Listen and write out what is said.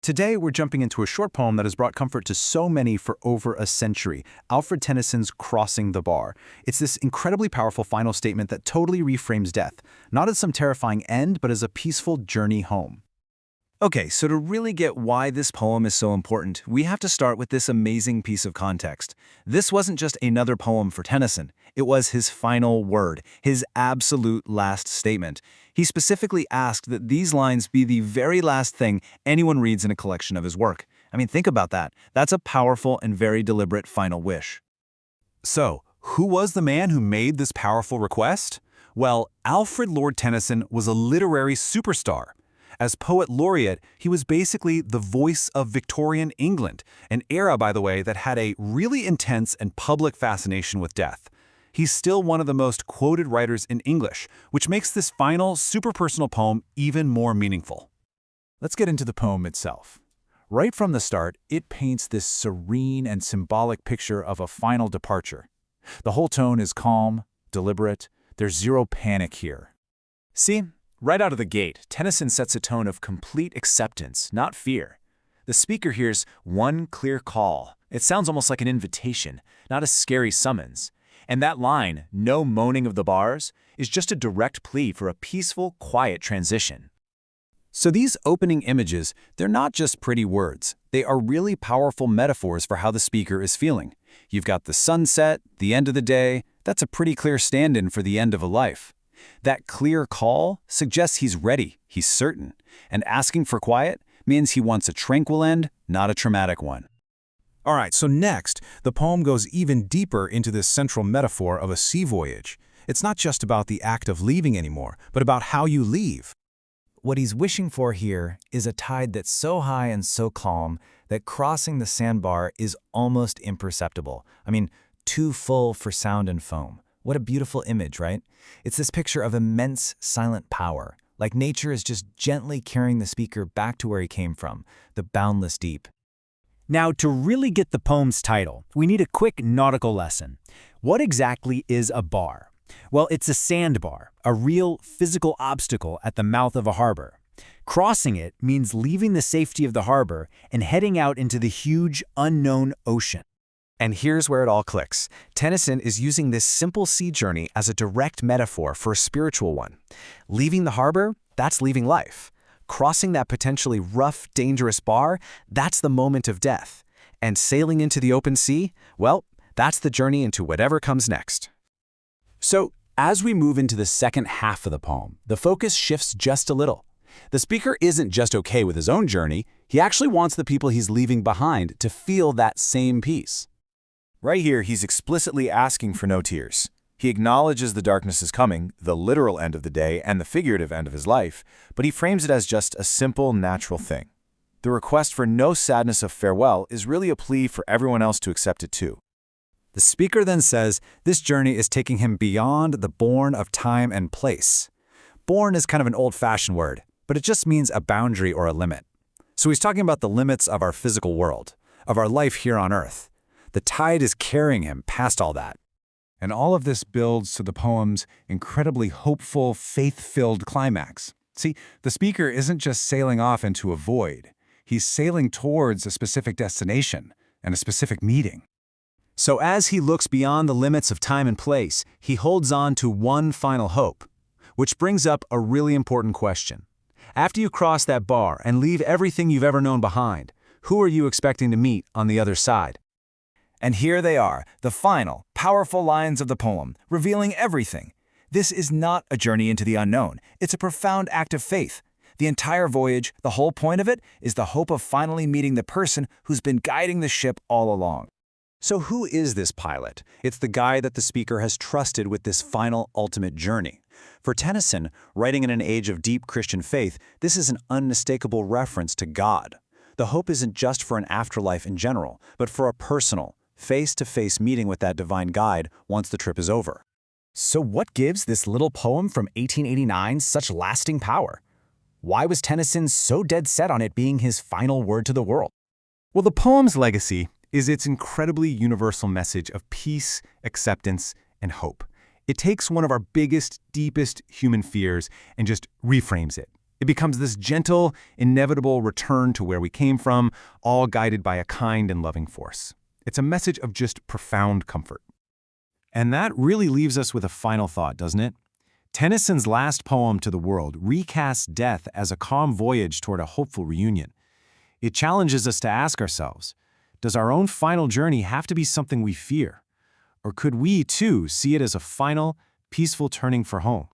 Today, we're jumping into a short poem that has brought comfort to so many for over a century, Alfred Tennyson's Crossing the Bar. It's this incredibly powerful final statement that totally reframes death, not as some terrifying end, but as a peaceful journey home. Okay, so to really get why this poem is so important, we have to start with this amazing piece of context. This wasn't just another poem for Tennyson. It was his final word, his absolute last statement. He specifically asked that these lines be the very last thing anyone reads in a collection of his work. I mean, think about that. That's a powerful and very deliberate final wish. So, who was the man who made this powerful request? Well, Alfred Lord Tennyson was a literary superstar. As Poet Laureate, he was basically the voice of Victorian England, an era, by the way, that had a really intense and public fascination with death. He's still one of the most quoted writers in English, which makes this final, super-personal poem even more meaningful. Let's get into the poem itself. Right from the start, it paints this serene and symbolic picture of a final departure. The whole tone is calm, deliberate. There's zero panic here. See? Right out of the gate, Tennyson sets a tone of complete acceptance, not fear. The speaker hears one clear call. It sounds almost like an invitation, not a scary summons. And that line, "no moaning of the bars," is just a direct plea for a peaceful, quiet transition. So these opening images, they're not just pretty words. They are really powerful metaphors for how the speaker is feeling. You've got the sunset, the end of the day. That's a pretty clear stand-in for the end of a life. That clear call suggests he's ready, he's certain, and asking for quiet means he wants a tranquil end, not a traumatic one. All right, so next, the poem goes even deeper into this central metaphor of a sea voyage. It's not just about the act of leaving anymore, but about how you leave. What he's wishing for here is a tide that's so high and so calm that crossing the sandbar is almost imperceptible. I mean, too full for sound and foam. What a beautiful image, right? It's this picture of immense silent power, like nature is just gently carrying the speaker back to where he came from, the boundless deep. Now, to really get the poem's title, we need a quick nautical lesson. What exactly is a bar? Well, it's a sandbar, a real physical obstacle at the mouth of a harbor. Crossing it means leaving the safety of the harbor and heading out into the huge, unknown ocean. And here's where it all clicks. Tennyson is using this simple sea journey as a direct metaphor for a spiritual one. Leaving the harbor, that's leaving life. Crossing that potentially rough, dangerous bar, that's the moment of death. And sailing into the open sea, well, that's the journey into whatever comes next. So, as we move into the second half of the poem, the focus shifts just a little. The speaker isn't just okay with his own journey, he actually wants the people he's leaving behind to feel that same peace. Right here, he's explicitly asking for no tears. He acknowledges the darkness is coming, the literal end of the day and the figurative end of his life, but he frames it as just a simple, natural thing. The request for no sadness of farewell is really a plea for everyone else to accept it too. The speaker then says this journey is taking him beyond the bourne of time and place. Bourne is kind of an old-fashioned word, but it just means a boundary or a limit. So he's talking about the limits of our physical world, of our life here on Earth. The tide is carrying him past all that. And all of this builds to the poem's incredibly hopeful, faith-filled climax. See, the speaker isn't just sailing off into a void. He's sailing towards a specific destination and a specific meeting. So as he looks beyond the limits of time and place, he holds on to one final hope, which brings up a really important question. After you cross that bar and leave everything you've ever known behind, who are you expecting to meet on the other side? And here they are, the final, powerful lines of the poem, revealing everything. This is not a journey into the unknown. It's a profound act of faith. The entire voyage, the whole point of it, is the hope of finally meeting the person who's been guiding the ship all along. So who is this pilot? It's the guy that the speaker has trusted with this final, ultimate journey. For Tennyson, writing in an age of deep Christian faith, this is an unmistakable reference to God. The hope isn't just for an afterlife in general, but for a personal, face-to-face meeting with that divine guide once the trip is over. So what gives this little poem from 1889 such lasting power? Why was Tennyson so dead set on it being his final word to the world? Well, the poem's legacy is its incredibly universal message of peace, acceptance, and hope. It takes one of our biggest, deepest human fears and just reframes it. It becomes this gentle, inevitable return to where we came from, all guided by a kind and loving force. It's a message of just profound comfort. And that really leaves us with a final thought, doesn't it? Tennyson's last poem to the world recasts death as a calm voyage toward a hopeful reunion. It challenges us to ask ourselves, does our own final journey have to be something we fear? Or could we, too, see it as a final, peaceful turning for home?